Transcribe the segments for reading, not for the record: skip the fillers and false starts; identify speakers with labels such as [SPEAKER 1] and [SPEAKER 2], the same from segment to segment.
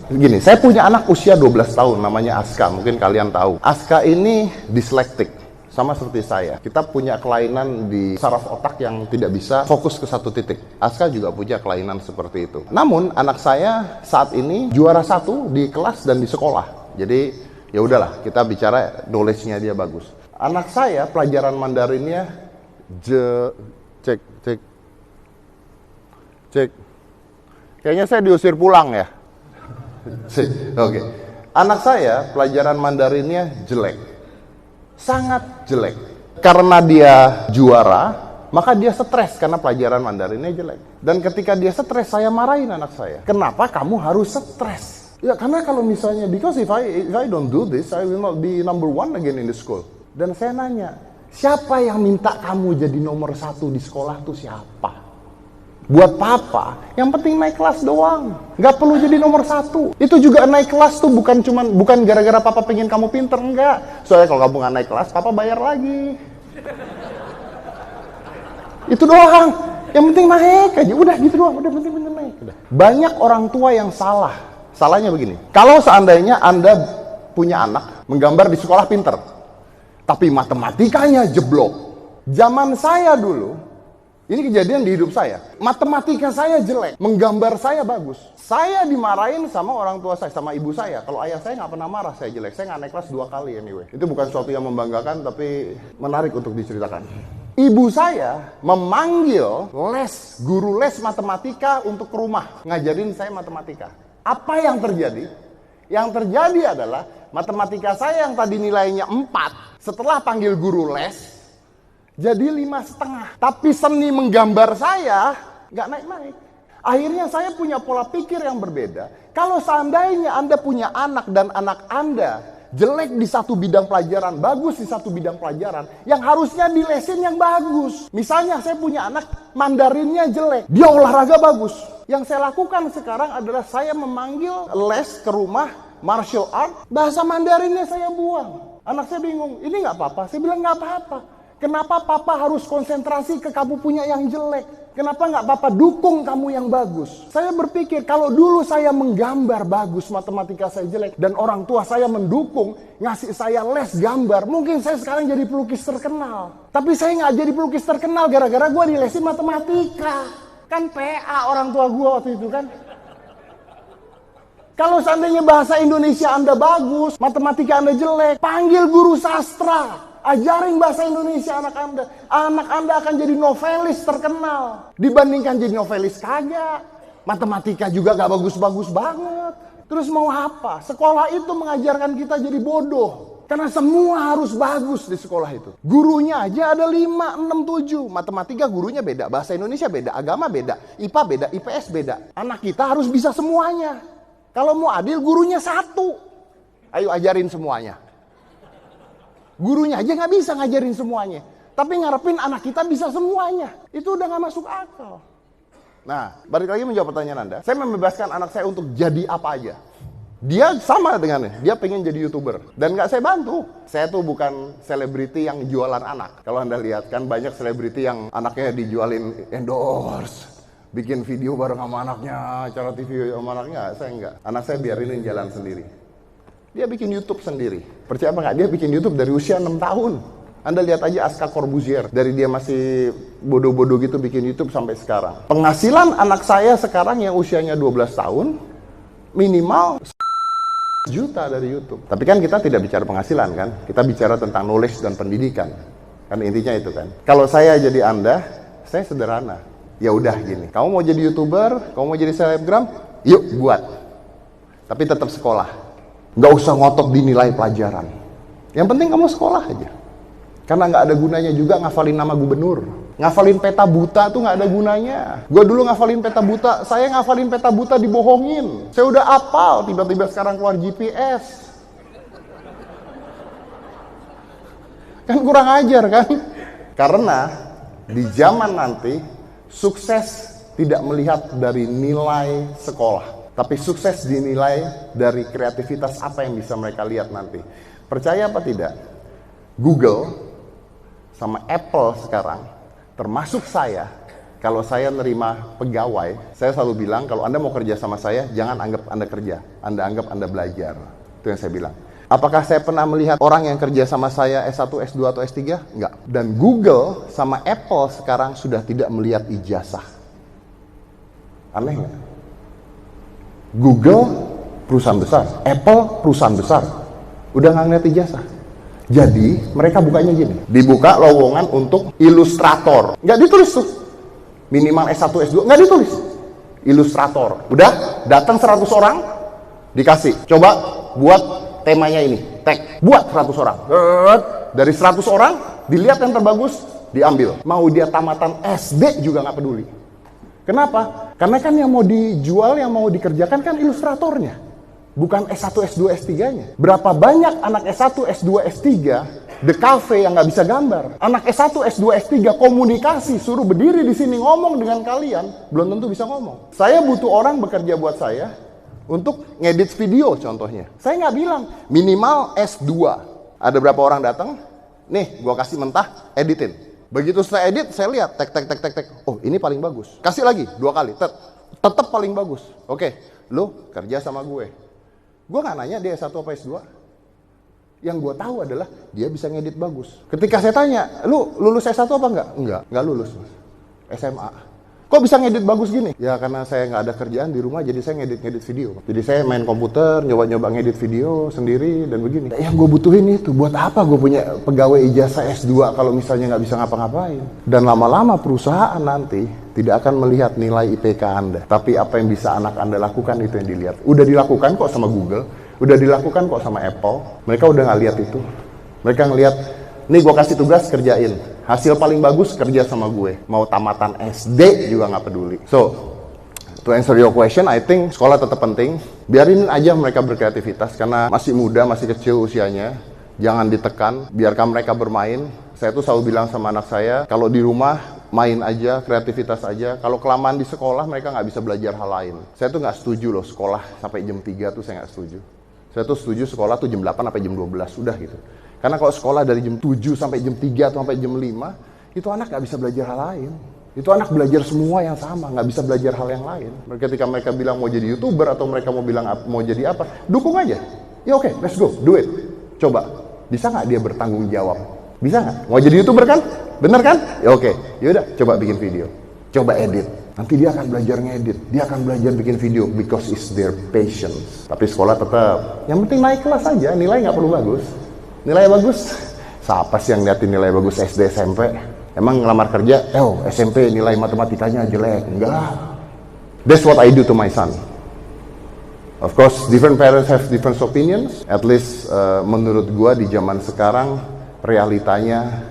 [SPEAKER 1] Gini, saya punya anak usia 12 tahun, namanya Aska, mungkin kalian tahu. Aska ini dislektik, sama seperti saya. Kita punya kelainan di saraf otak yang tidak bisa fokus ke satu titik. Aska juga punya kelainan seperti itu. Namun, anak saya saat ini juara 1 di kelas dan di sekolah. Jadi, ya udahlah, kita bicara knowledge-nya dia bagus. Anak saya pelajaran Mandarinnya cek. Kayaknya saya diusir pulang ya. Oke. Anak saya pelajaran Mandarinnya jelek. Sangat jelek. Karena dia juara, maka dia stres karena pelajaran Mandarinnya jelek. Dan ketika dia stres, saya marahin anak saya. Kenapa kamu harus stres? Ya karena kalau misalnya, because if I don't do this, I will not be number 1 again in the school. Dan saya nanya, siapa yang minta kamu jadi nomor 1 di sekolah tuh siapa? Buat papa, yang penting naik kelas doang. Nggak perlu jadi nomor 1. Itu juga naik kelas tuh bukan gara-gara papa pengen kamu pinter, enggak. Soalnya kalau kamu nggak naik kelas, papa bayar lagi. Itu doang. Yang penting naik aja. Udah gitu doang. Udah penting naik. Udah. Banyak orang tua yang salah. Salahnya begini. Kalau seandainya Anda punya anak menggambar di sekolah pinter, tapi matematikanya jeblok. Zaman saya dulu, ini kejadian di hidup saya. Matematika saya jelek, menggambar saya bagus. Saya dimarahin sama orang tua saya, sama ibu saya. Kalau ayah saya nggak pernah marah saya jelek. Saya nggak naik kelas 2 kali anyway. Itu bukan sesuatu yang membanggakan, tapi menarik untuk diceritakan. Ibu saya memanggil guru les matematika untuk ke rumah. Ngajarin saya matematika. Apa yang terjadi? Yang terjadi adalah matematika saya yang tadi nilainya 4. Setelah panggil guru les, jadi 5,5. Tapi seni menggambar saya nggak naik-naik. Akhirnya saya punya pola pikir yang berbeda. Kalau seandainya Anda punya anak dan anak Anda jelek di satu bidang pelajaran, bagus di satu bidang pelajaran, yang harusnya dilesin yang bagus. Misalnya saya punya anak Mandarinnya jelek, dia olahraga bagus. Yang saya lakukan sekarang adalah saya memanggil les ke rumah martial art, bahasa Mandarinnya saya buang. Anak saya bingung, ini nggak apa-apa? Saya bilang nggak apa-apa. Kenapa papa harus konsentrasi ke kamu punya yang jelek? Kenapa nggak papa dukung kamu yang bagus? Saya berpikir kalau dulu saya menggambar bagus, matematika saya jelek, dan orang tua saya mendukung, ngasih saya les gambar, mungkin saya sekarang jadi pelukis terkenal. Tapi saya nggak jadi pelukis terkenal gara-gara gue dilesin matematika. Kan PA orang tua gue waktu itu kan. Kalau seandainya bahasa Indonesia Anda bagus, matematika Anda jelek, panggil guru sastra. Ajarin bahasa Indonesia anak Anda. Anak Anda akan jadi novelis terkenal. Dibandingkan jadi novelis kagak. Matematika juga gak bagus-bagus banget. Terus mau apa? Sekolah itu mengajarkan kita jadi bodoh. Karena semua harus bagus di sekolah itu. Gurunya aja ada 5, 6, 7. Matematika gurunya beda. Bahasa Indonesia beda. Agama beda. IPA beda. IPS beda. Anak kita harus bisa semuanya. Kalau mau adil, gurunya 1. Ayo ajarin semuanya. Gurunya aja nggak bisa ngajarin semuanya. Tapi ngarepin anak kita bisa semuanya. Itu udah nggak masuk akal. Nah, balik lagi menjawab pertanyaan Anda. Saya membebaskan anak saya untuk jadi apa aja. Dia sama dengannya. Dia pengen jadi YouTuber. Dan nggak saya bantu. Saya tuh bukan selebriti yang jualan anak. Kalau Anda lihat kan banyak selebriti yang anaknya dijualin endorse. Bikin video bareng sama anaknya. Acara TV sama anaknya. Saya enggak. Anak saya biarinin jalan sendiri. Dia bikin YouTube sendiri. Percaya apa nggak? Dia bikin YouTube dari usia 6 tahun. Anda lihat aja Aska Corbuzier. Dari dia masih bodoh-bodoh gitu bikin YouTube sampai sekarang. Penghasilan anak saya sekarang yang usianya 12 tahun, minimal juta dari YouTube. Tapi kan kita tidak bicara penghasilan kan. Kita bicara tentang knowledge dan pendidikan. Kan intinya itu kan. Kalau saya jadi Anda, saya sederhana. Ya udah gini. Kamu mau jadi YouTuber, kamu mau jadi selebgram, yuk buat. Tapi tetap sekolah. Nggak usah ngotot dinilai pelajaran. Yang penting kamu sekolah aja. Karena nggak ada gunanya juga ngafalin nama gubernur. Ngafalin peta buta tuh nggak ada gunanya. Gue dulu ngafalin peta buta, saya ngafalin peta buta dibohongin. Saya udah apal, tiba-tiba sekarang keluar GPS. Kan kurang ajar kan? Karena di zaman nanti, sukses tidak melihat dari nilai sekolah. Tapi sukses dinilai dari kreativitas apa yang bisa mereka lihat nanti. Percaya apa tidak? Google sama Apple sekarang, termasuk saya, kalau saya nerima pegawai, saya selalu bilang, kalau Anda mau kerja sama saya, jangan anggap Anda kerja. Anda anggap Anda belajar. Itu yang saya bilang. Apakah saya pernah melihat orang yang kerja sama saya S1, S2, atau S3? Enggak. Dan Google sama Apple sekarang sudah tidak melihat ijazah. Aneh nggak? Google perusahaan besar, Apple perusahaan besar, udah nggak ngeliat ijazah. Jadi mereka bukanya gini, dibuka lowongan untuk ilustrator, nggak ditulis tuh, minimal S1, S2, nggak ditulis, ilustrator. Udah datang 100 orang, dikasih, coba buat temanya ini, tag, buat 100 orang. Dari 100 orang, dilihat yang terbagus, diambil. Mau dia tamatan SD juga nggak peduli. Kenapa? Karena kan yang mau dijual, yang mau dikerjakan kan ilustratornya, bukan S1, S2, S3-nya. Berapa banyak anak S1, S2, S3 the cafe yang nggak bisa gambar. Anak S1, S2, S3 komunikasi, suruh berdiri di sini ngomong dengan kalian, belum tentu bisa ngomong. Saya butuh orang bekerja buat saya untuk ngedit video contohnya. Saya nggak bilang minimal S2. Ada berapa orang datang? Nih, gua kasih mentah, editin. Begitu saya edit, saya lihat, tek. Oh, ini paling bagus. Kasih lagi, 2 kali, tetap paling bagus. Oke, lu kerja sama gue. Gue nggak nanya dia S1 apa S2. Yang gue tahu adalah dia bisa ngedit bagus. Ketika saya tanya, lu lulus S1 apa enggak? Enggak lulus, Mas. SMA. Kok bisa ngedit bagus gini? Ya karena saya nggak ada kerjaan di rumah, jadi saya ngedit video. Jadi saya main komputer, nyoba ngedit video sendiri dan begini. Yang gue butuhin itu, buat apa gue punya pegawai ijazah S2 kalau misalnya nggak bisa ngapa-ngapain? Dan lama-lama perusahaan nanti tidak akan melihat nilai IPK Anda, tapi apa yang bisa anak Anda lakukan itu yang dilihat. Udah dilakukan kok sama Google, udah dilakukan kok sama Apple. Mereka udah nggak lihat itu. Mereka ngelihat, nih gue kasih tugas kerjain. Hasil paling bagus kerja sama gue. Mau tamatan SD juga nggak peduli. So, to answer your question, I think sekolah tetap penting. Biarin aja mereka berkreativitas karena masih muda, masih kecil usianya. Jangan ditekan, biarkan mereka bermain. Saya tuh selalu bilang sama anak saya, kalau di rumah main aja, kreativitas aja. Kalau kelamaan di sekolah mereka nggak bisa belajar hal lain. Saya tuh nggak setuju loh sekolah sampai jam 3 tuh saya nggak setuju. Saya tuh setuju sekolah tuh jam 8 sampai jam 12, udah gitu. Karena kalau sekolah dari jam 7 sampai jam 3 atau sampai jam 5, itu anak nggak bisa belajar hal lain. Itu anak belajar semua yang sama, nggak bisa belajar hal yang lain. Ketika mereka bilang mau jadi YouTuber atau mereka mau bilang mau jadi apa, dukung aja. Ya oke, let's go, do it. Coba, bisa nggak dia bertanggung jawab? Bisa nggak? Mau jadi YouTuber kan? Bener kan? Ya oke, yaudah, coba bikin video. Coba edit. Nanti dia akan belajar ngedit, dia akan belajar bikin video because it's their passions. Tapi sekolah tetap, yang penting naik kelas aja, nilai nggak perlu bagus. Nilai bagus, siapa sih yang liatin nilai bagus SD, SMP? Emang ngelamar kerja, SMP nilai matematikanya jelek? Enggak. That's what I do to my son. Of course, different parents have different opinions. At least menurut gua di zaman sekarang, realitanya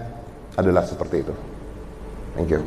[SPEAKER 1] adalah seperti itu. Thank you.